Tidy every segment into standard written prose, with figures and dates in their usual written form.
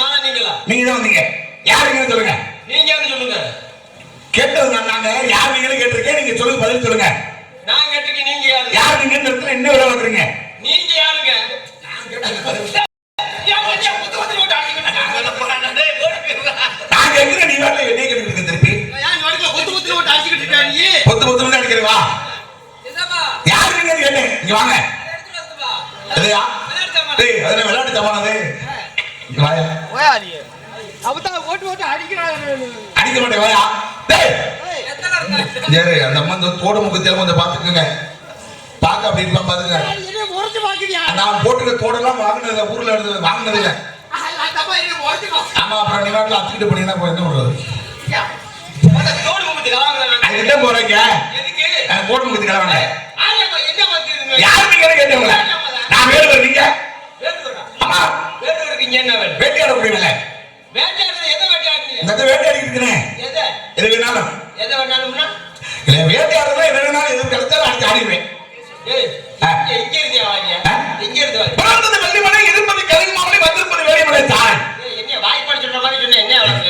நானா நீங்களா? நீங்க தான் வந்தீங்க. யாருங்கன்னு சொல்லுங்க. நீங்க யாருன்னு சொல்லுங்க. கேட்டது நாங்க யார் நீங்களும் கேட்டிருக்கேன். நீங்க சொல்லுங்க, பதில் சொல்லுங்க. நான் கேட்டிருக்கேன். நீங்க யாரு? யார் நீங்கன்னு இடத்துல என்ன விட வைக்கிறீங்க? நீங்க யாருங்க? நான் கேட்கிறேன். நான் கேட்கிறேன், நீ வாட்டில என்னைய கேட்டுக்கிட்டு திருப்பி பொத்து பொத்து அடிக்கிறவா? யாரு நீங்கன்னு கேட்டேன். இங்க வாங்க. இல்லையா? அதுல விளையாட்டு சமானது அடிக்க மாட்டேன். வாயா அந்த அம்மா தோட முகத்தியால கொஞ்சம் பாத்துக்கோங்க. பாக்க அப்படி இருப்பா பாத்துங்க. நான் போட்டுக்க தோடெல்லாம் வாங்கினது ஊர்ல இருந்து வாங்கினது இல்ல. ஆமா, அப்புறம் நீ வாட்டில அத்துக்கிட்டு போனீங்கன்னா என்ன பண்றது? அதுக்கிட்ட போறீங்க. தோட முகத்துக்கு கிளவாங்க. யாரு நீங்க கேட்டவங்கள? நான் வேறு நீங்க வேட்டையாட முடியல. இந்த வேட்டையாடி இருக்கிறேன். எது வேணாலும் வேட்டையாடுறதா எது வேணாலும் எது கிடைச்சாலும் அடிச்சு ஆடிடுவேன். வெள்ளிமலை எதிர்ப்பது கலிமாமலை வந்திருப்பது வேலிமலை தான்.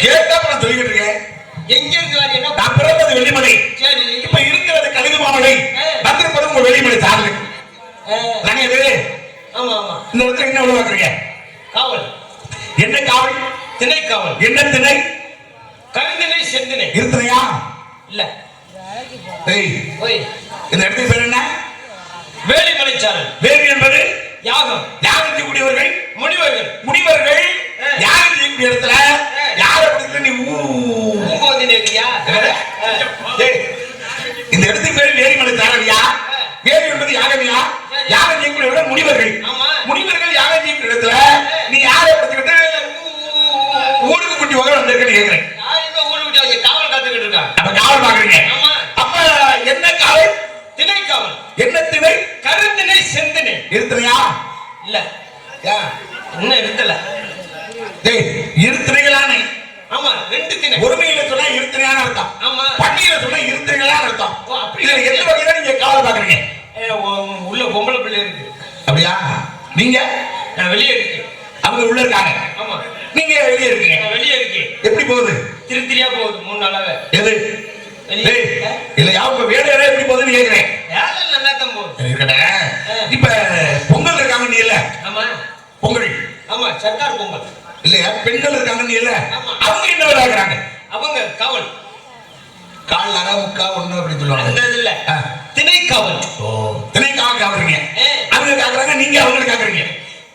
கேட்டா நான் சொல்லிக்கிட்டு இருக்கேன். எங்க இருக்கு? நான் பிறந்தது வெள்ளிமலை. இப்ப இருக்கிறது கலிமாமலை வந்திருப்பது உங்க வேலிமலை தான். இந்த இடத்துல என்ன உருவாக்குறீங்க? காவல். என்ன காவல்? திணை காவல். என்ன திணை? கருந்திணை செந்திணை. இருந்தனையா? இல்ல. இந்த இடத்துக்கு பேர் என்ன? வேலிமலைச்சாரல். வேலி என்பது யாகம். யாகம் செய்யக்கூடியவர்கள் முனிவர்கள். முனிவர்கள் யாகம் செய்யக்கூடிய இடத்துல யாரை பத்தி நீ ஊதினியா? இந்த இடத்துக்கு பேரு வேலிமலைச்சாரல்யா. வேலி என்பது யாகமியா? யாகம் செய்யக்கூடிய முனிவர்கள். முனிவர்கள் யாகம் செய்யக்கூடிய இடத்துல நீ யாரை பத்திக்கிட்டு ஊருக்கு குட்டி வகை வந்திருக்கேன்னு கேட்கிறேன். காவல் காத்துக்கிட்டு இருக்கா? அப்ப காவல் பாக்குறீங்க. அப்ப என்ன காவல்? திணை காவல். என்ன திணை? கருந்திணை செந்திணை. இருத்தனையா? இல்ல. என்ன இருத்தல? இருத்தினைகளான. ஆமா, ரெண்டு திணை. ஒருமையில சொன்னா இருத்தினையான அர்த்தம். ஆமா, பள்ளியில சொன்னா இருத்தினைகளான அர்த்தம். இதுல எந்த வகையில நீங்க காவல் பாக்குறீங்க? உள்ள பொம்பளை பிள்ளை இருக்கு. அப்படியா? நீங்க? நான் வெளியே இருக்கேன். அவங்க உள்ள இருக்காங்க. ஆமா, நீங்க வெளியே இருக்கீங்க. வெளியே இருக்கேன். எப்படி போகுது? திருத்திரியா போகுது. 3 நாளாவே. எது? இல்ல யாவுக்கு வேலையற எப்படி போகுதுன்னு கேக்குறேன். வேலை நல்லா தான் போகுது. இருக்கட்டும். இப்ப பொங்கல் இருக்காங்க நீ இல்ல? ஆமா, பொங்கல். ஆமா, சர்க்கார் பொங்கல். இல்லையா? பெண்கள் இருக்காங்க நீ இல்ல? அவங்க என்ன வேலை ஆகுறாங்க? அவங்க காவல். கால் அரை முக்கா ஒண்ணு அப்படி சொல்லுவாங்க. அந்த இல்ல, திணை காவல். ஓ, திணை காவல் காவறீங்க. அவங்க காக்குறாங்க, நீங்க அவங்களுக்கு காக்குறீங்க.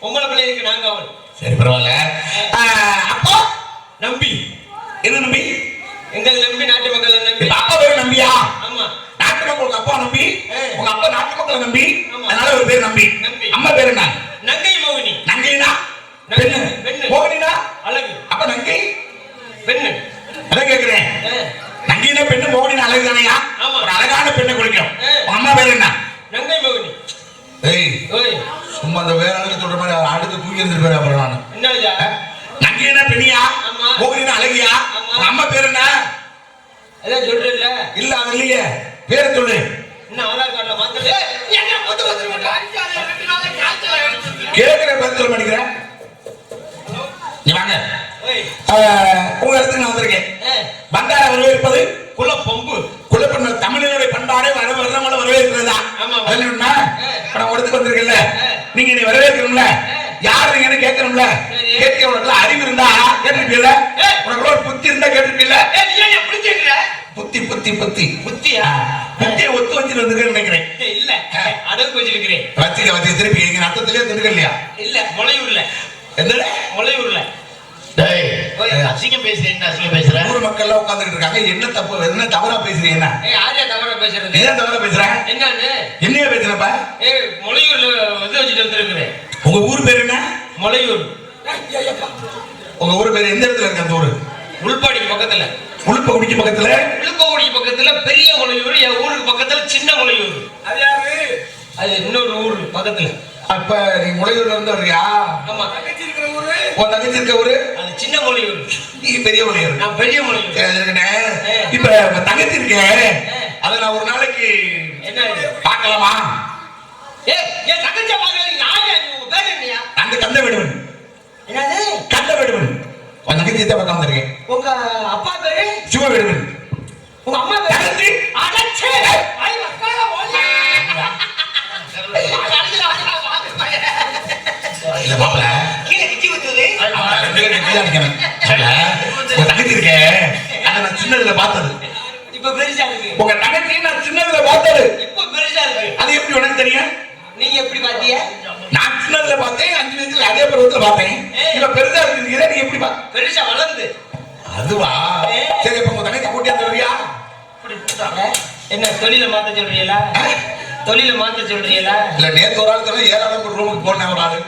பொம்பளை பிள்ளைக்கு நான் காவல். சரி, பரவாயில்ல. அப்போ நம்பி. என்ன நம்பி? எங்கள் நம்பி நாட்டு மக்கள் நம்பி. அப்பா பேரு நம்பியா? ஆமா, நாட்டு மக்களுக்கு அப்பா நம்பி. உங்க அப்பா நாட்டு மக்களை நம்பி, அதனால ஒரு பேர் நம்பி. அம்மா பேரு என்ன? நங்கை மோகினி. நங்கைனா பெண்ணு. மோகினினா அழகு. அப்ப நங்கை பெண்ணு. அதான் கேக்குறேன். நங்கைனா பெண்ணு, மோகினினா அழகு தானையா? ஒரு அழகான பெண்ணை குறிக்கும். உங்க அம்மா பேரு என்ன? நங்கை மோகினி. சும்மா அந்த வேற ஆளுக்கு சொல்ற மாதிரி அடுத்து தூக்கி இருந்துட்டு அப்புறம் நான் என்ன நங்கைனா பெண்ணியா, மோகினா அழகியா? அம்மா பேரு என்ன? அதான் சொல்றேன்ல. இல்ல, அது இல்லையே. பேரை சொல்லு. இன்னும் ஆதார் கார்டுல மாத்தல. கேக்குற பதில் சொல்ல மாட்டேங்கிறேன். நீ வாங்க. உங்க இடத்துக்கு நான் வந்திருக்கேன். பண்டார வரவேற்பது குலப்பொம்பு. குலப்பெண்ண தமிழனுடைய பண்பாடை வரவேற்கிறதா? வரவேற்கிறதா? நான் இடத்துக்கு வந்திருக்கேன்ல, நீங்க நீ வரவேற்கணும்ல. யாரு நீங்கன்னு கேட்கணும்ல. கேட்க அறிவு இருந்தா கேட்டிருப்பீல்ல. உனக்கு ஒரு புத்தி இருந்தா கேட்டிருப்பீல்ல. புத்தி புத்தி புத்தி புத்தியா? புத்தியை ஒத்து வச்சுட்டு வந்துருக்கேன்னு நினைக்கிறேன். இல்ல, அடகு வச்சிருக்கிறேன். வச்சுக்க வச்சுக்க திருப்பி எங்க அர்த்தத்திலே தெரிஞ்சுக்க இல்லையா? இல்ல, முளையூர்ல. எந்த முளையூர்ல? அசிங்கம் பேசுறேன். அசிங்கம் பேசுறேன். ஊர் மக்கள் எல்லாம் உட்கார்ந்துட்டு இருக்காங்க. என்ன தப்பு, என்ன தவறா பேசுறீங்க? யாரையா தவறா பேசுறது? ஏன் தவறா பேசுறேன்? என்னன்னு என்னைய பேசுறப்ப? முளையூர்ல இது வச்சுட்டு வந்துருக்கிறேன். உங்க ஊர் பேர் என்ன? முளையூர். உங்க ஊர் பேர் எந்த இடத்துல இருக்கு? அந்த ஊரு உள்பாடிக்கு பக்கத்துல. உளுப்பகுடிக்கு பக்கத்துல? உளுப்பகுடிக்கு பக்கத்துல பெரிய முளையூர். என் ஊருக்கு பக்கத்துல சின்ன முளையூர். அது யாரு? அது இன்னொரு ஊர் பக்கத்துல. அப்ப நீ முளையூர்ல இருந்து வர்றியா? ஆமா, தங்கச்சி இருக்கிற ஊரு. உன் தங்கச்சி இருக்க ஊரு? அது சின்ன முளையூர். நீ பெரிய முளையூர். நான் பெரிய முளையூர். இப்ப தங்கச்சி இருக்க, அத நான் ஒரு நாளைக்கு என்ன பார்க்கலாமா? தங்கச்சியா பாக்குறீங்க? யாரு உங்க பேர் என்னையா? அந்த கந்த விடுவன். என்னது கந்த விடுவன்? தங்கச்சி தான் பக்கம் வந்திருக்கேன். உங்க அப்பா பேரு சிவவேடுவன். உங்க அம்மா பேரு தங்கச்சி. அடச்சே ஐ அக்கால ஓடி இல்ல மாப்ள கீழ கிச்சி விட்டுது தங்கச்சி இருக்கே அதை நான் சின்னதுல பார்த்தது. இப்ப பெருசா இருக்கு. உங்க தங்கச்சி நான் சின்னதுல பார்த்தது. இப்ப பெருசா இருக்கு. அது எப்படி உனக்கு தெரியும்? நீங்க எப்படி பாத்தீங்க? நான் சின்னதுல பார்த்தேன், 5 வயசுல அதே பருவத்துல பார்த்தேன். இப்ப பெருசா இருக்கீங்க, நீ எப்படி பாத்த? பெருசா வளர்ந்து. அதுவா? சரி, இப்ப உங்க தங்கச்சி கூட்டிட்டு வரியா? என்ன தொழில மாத்த சொல்றீங்களா? தொழில மாத்த சொல்றீங்களா? இல்ல நேத்து ஒரு ஆள் சொன்னா 7ஆம் ரூமுக்கு போன ஒரு ஆளு.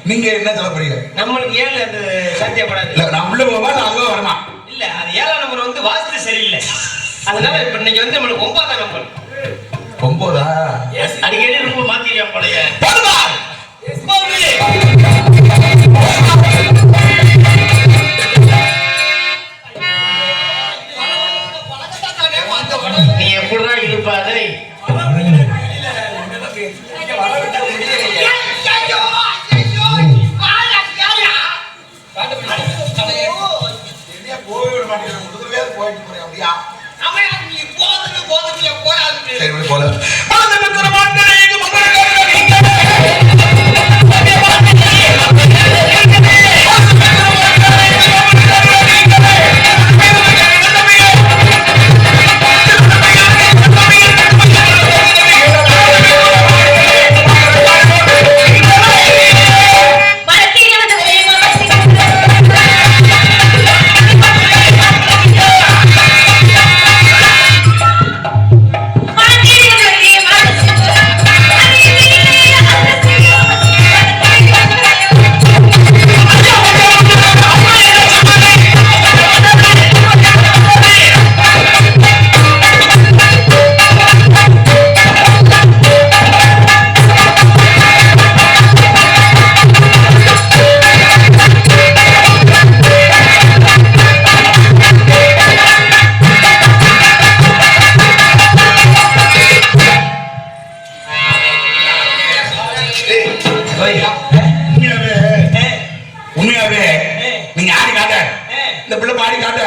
நீங்க என்ன சொல்ல போறீங்க? நம்மளுக்கு 7 அது சாத்தியப்படாது. இல்ல நான் உள்ள போவா நான் அங்க வரமா? இல்ல அது 7ஆம் நம்பர் வந்து வாஸ்து சரியில்லை. அதனால இப்ப இன்னைக்கு வந்து நம்மளுக்கு 9ஆம் நம்பர். 9ஆ? அடிக்கடி ரூம் மாத்திரியா போலயே. போடுவா. நீ எப்படிதான் இருப்பாதை? உண்மையாவே நீங்க ஆடி காட்ட, இந்த பிள்ளை பாடி காட்ட.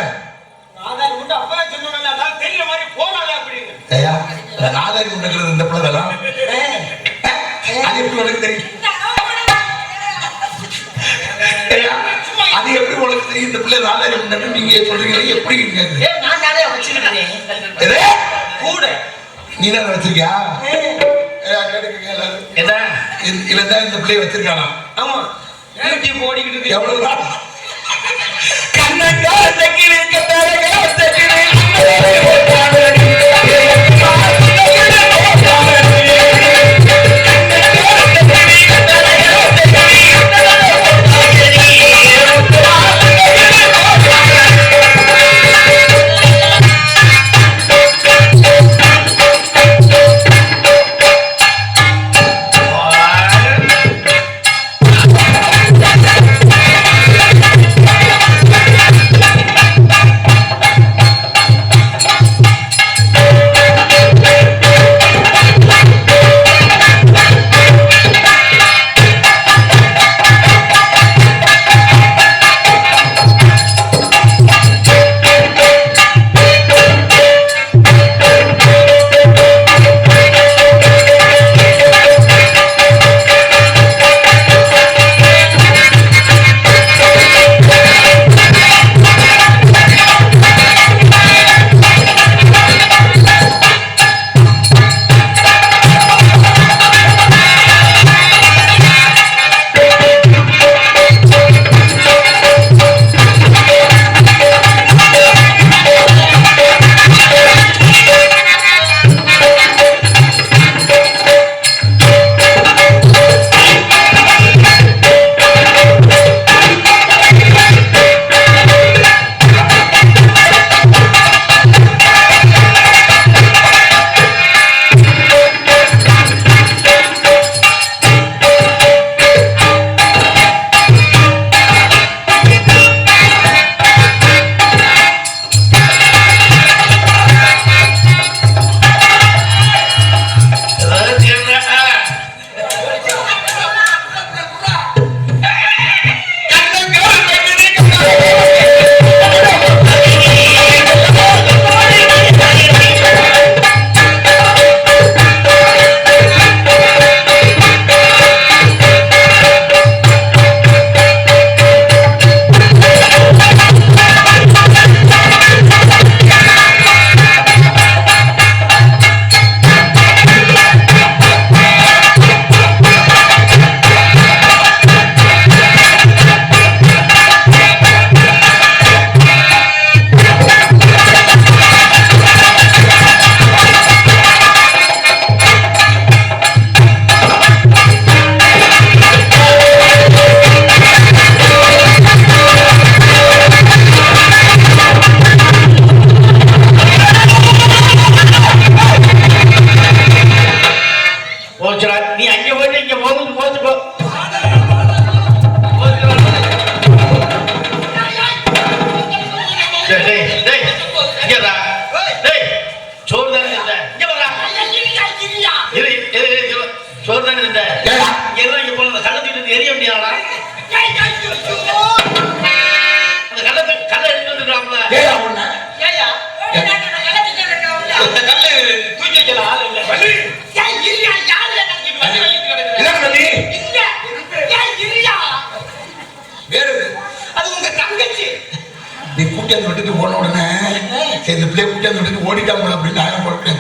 நாதாரி முட்டை அப்பவே சொன்னோம்ல, அதான் தெரியற மாதிரி போறாங்க அப்படின்னு. ஐயா, இந்த நாதாரி முட்டைங்கிறது இந்த பிள்ளை தான். அது எப்படி உனக்கு தெரியும்? ஐயா, அது எப்படி உனக்கு தெரியும்? இந்த பிள்ளை நாதாரி முட்டை நீங்க சொல்றீங்க, எப்படி இருக்கு? நான் தானே வச்சிருக்கேன். எது கூட நீ தான் வச்சிருக்கியா? கேட்டுக்கங்க எல்லாரும். என்ன இல்லதான் இந்த பிள்ளைய வச்சிருக்கானா? ஆமா, யூடியூப் ஓடிக்கிட்டு இருக்கு. எவ்வளவு நாள் கண்ணங்கா தக்கிலே கத்தரகா தக்கிலே நீ கூட்டியாந்து விட்டுட்டு போன உடனே சரி இந்த பிள்ளைய கூட்டியாந்து விட்டுட்டு ஓடிட்டாங்க அப்படின்னு நான் போட்டேன்.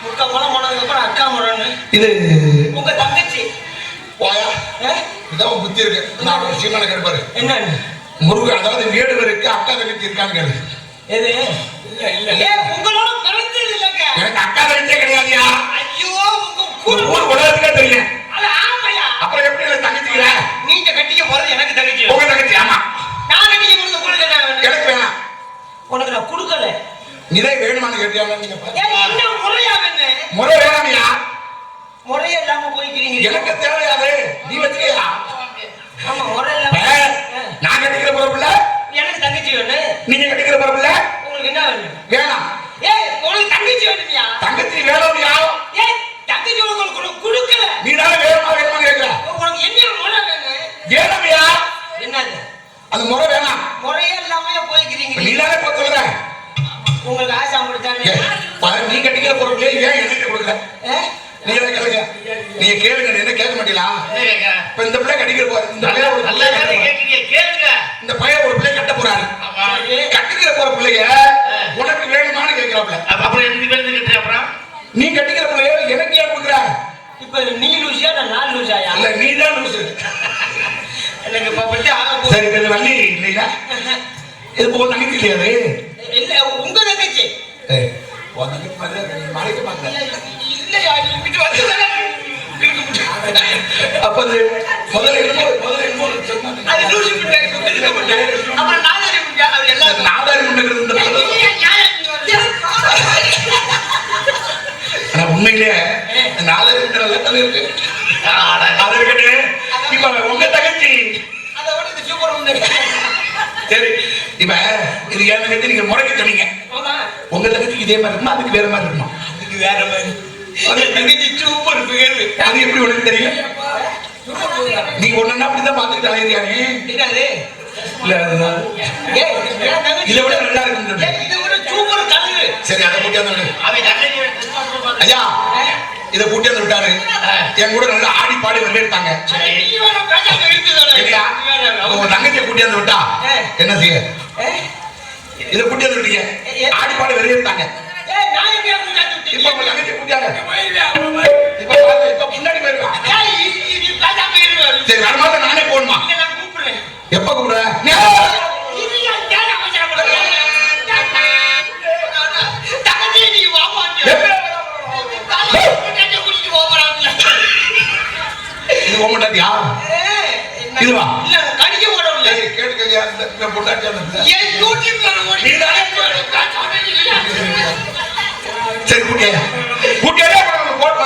முக்கா பணம் போனதுக்கு அப்புறம் அக்கா முறைன்னு இது உங்க தங்கச்சி போயா இதான் புத்தி இருக்கு. நான் ஒரு சீமான கேட்பாரு என்னன்னு முருகன் அதாவது வேடுவருக்கு அக்கா தங்கச்சி இருக்கான்னு கேளு. எது இல்ல உங்களோட பிறந்தது இல்லங்க. எனக்கு அக்கா தங்கச்சியே கிடையாதுயா. ஐயோ உங்க ஊர் உலகத்துக்கே தெரியும். அது ஆமையா அப்புறம் எப்படி எனக்கு தங்கச்சிக்கிற? நீங்க கட்டிக்க போறது எனக்கு தங்கச்சி. உங்க தங்கச்சி ஆமா. நான் கட்டிக்க போறது உங்களுக்கு என்ன வேணும்? எனக்கு வேணாம். உனக்கு நான் கொடுக்கல. நிலை வேணுமான்னு கேட்டியாங்க நீங்க? என்ன முறையா வேணும்? முறை வேணாமியா. முறையே இல்லாம போய்க்கிறீங்க. எனக்கு தேவையாது நீ வச்சுக்கியா? ஆமா முறை இல்லாம நான் கட்டிக்கிற பொறுப்புல எனக்கு தங்கச்சி வேணும். நீங்க கட்டிக்கிற பொறுப்புல உங்களுக்கு என்ன வேணும்? வேணாம். உங்களுக்கு தங்கச்சி வேணுமியா? தங்கச்சி வேணுமியா? தங்கச்சி உங்களுக்கு கொடுக்கல. நீ தானே வேணுமா வேணுமா கேட்கல. உங்களுக்கு என்ன முறை வேணும்? வேணுமியா? என்னது அந்த முறை வேணாம். முறையே இல்லாம போய்க்கிறீங்க. நீ தானே இப்ப சொல்ற. உங்களுக்கு ஆசை முடித்தானே நீ கட்டிக்கிற பொறுப்புல ஏன் எனக்கு கொடுக்கல? நீங்க கேளுங்க. நீங்க கேளுங்க. என்ன கேட்க மாட்டீங்களா? இப்ப இந்த பிள்ளை கட்டிக்கிற போற இந்த பையன் ஒரு பிள்ளை கேளுங்க. இந்த பையன் ஒரு பிள்ளை கட்ட போறாரு. கட்டிக்கிற போற பிள்ளைய உனக்கு வேணுமான்னு கேட்கிறாப்ல. அப்புறம் எனக்கு வேணும் கேட்டேன். அப்புறம் நீ கட்டிக்கிற பிள்ளைய எனக்கு ஏன் கொடுக்குற? இப்ப நீ லூசியா நான் லூசாயா? இல்ல நீ தான் லூசு. எனக்கு இப்ப பத்தி சரி இது வள்ளி இல்லையா? இது போல தங்கச்சி இல்லையாது? இல்ல உங்க தங்கச்சி. உன் தங்கச்சி மாதிரி மறைக்க மாட்டேன். இல்லையா இப்படி வந்து அப்ப அது முதல்ல அது லூசி பண்ண அப்புறம் நாதாரி முண்டை அது எல்லாம் நாதாரி முண்டை. ஆனா உண்மையிலே நாதாரி முண்டை நல்லா தலை இருக்கு. அது இருக்கட்டு. இப்ப உங்க தங்கச்சி அதை விட இது சூப்பர் முண்டை. சரி இப்ப இது ஏன் தங்கச்சி நீங்க முறைக்க சொன்னீங்க. உங்க தங்கச்சிக்கு இதே மாதிரி இருக்குமா அதுக்கு வேற மாதிரி இருக்குமா? அதுக்கு வேற மாதிரி. அது தங்கச்சி சூப்பர் பிகர். அது எப்படி உனக்கு தெரியும்? நீங்க ஒன்னா அப்படிதான் பாத்துக்கிட்டு அலையிறியானே. என்னது இல்ல அதுதான் இதை விட நல்லா இருக்கு. இதை விட சூப்பர் கலரு. சரி அதை கூட்டியாந்து அவன் ஐயா இதை கூட்டியாந்து விட்டாரு. என் கூட நல்லா ஆடி பாடி வரவேற்பாங்க. உங்க தங்கச்சியை கூட்டியாந்து விட்டா என்ன செய்ய? இதை கூட்டியாந்து விட்டீங்க ஆடி பாடி வரவேற்பாங்க. இப்ப உங்க தங்கச்சியை கூட்டியாங்க. இப்ப முன்னாடி போயிருவா. சரி வரமாட்ட நானே போகணுமா? எப்ப கூப்பிடுற? இது போக மாட்டாதியா? இதுவா கடிக்க போறோம்ல கேட்டுக்கையா இந்த பொண்டாட்டி அந்த சரி கூட்டியா கூட்டியாலே போட்டு